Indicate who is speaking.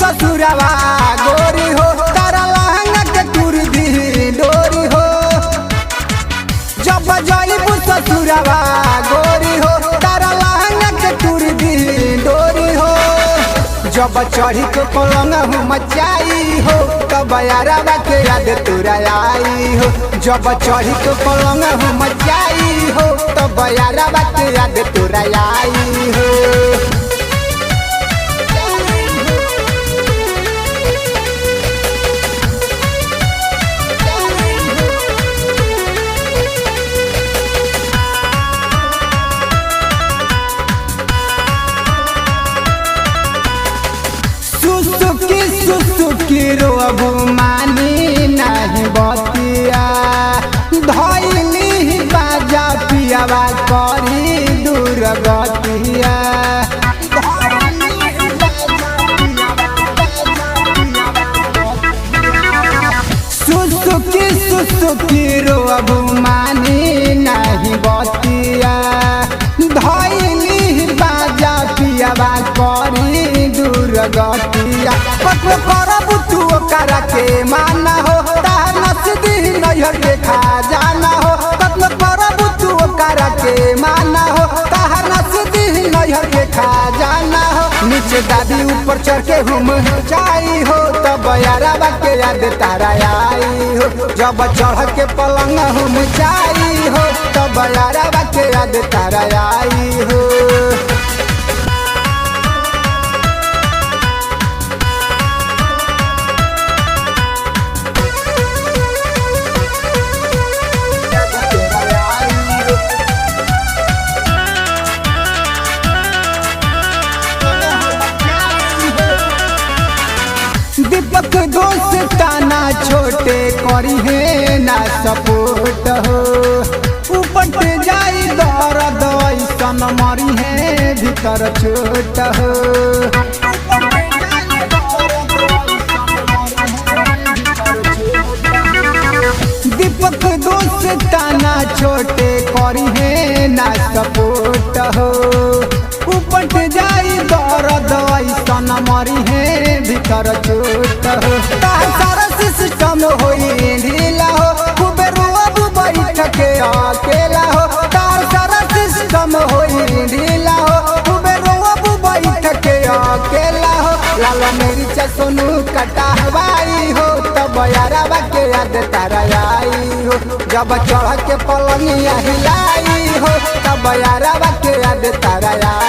Speaker 1: ससुरवा गोरी हो तारा लहंगा के तुर दी डोरी हो। जब जाइबू ससुरवा गोरी हो तारा लहंगा के तुर दी डोरी हो। जब चढ़ी के पलंग हो मचाई हो तब यारवा के याद तुरा आई हो। जब चढ़ी के पलंग हो मचाई हो तब यारवा के याद तुरा आई हो। सुसुकी रोबू मानी नहीं बतिया धैली बाजा पियावा करी दूर गतिया। सुसुकी रोबू मानी नहीं बतिया धैली बाजा पियावा करी दूर गतिया। कतलो करबू तू ओकरा के माना हो तार नसदी नैहर के खजाना हो। कतलो करबू तू ओकरा के माना हो तार नसदी नैहर के खजाना हो। नीचे दादी ऊपर चढ़ के घूम जाई हो तब यारवा के याद तारा आई हो। जब चढ़ के पलंग घूम जाई हो तब यारवा के याद तारा आई हो। दीपक दोस्त ताना छोटे करी है ना सपोर्ट हो। उपट जाई दर्द ऐसन मरी है भीतर छोट हो। दीपक दोस्त ताना छोटे करी है ना सपोर्ट हो। उपट जाई दर्द ऐसन मरी है भीतर छोट हो। सारा सिस्टम होई ढीला हो खूबे रोबू बैठ के अकेला हो। तार सारा सिस्टम होई ढीला हो खूबे रोबू बैठ के अकेला हो। लाला मेरी सोनू कटावाई हो तब यारवा के याद तारा आई हो। जब चढ़ के पलंगिया हिलाई हो तब यारवा के याद तारा आई।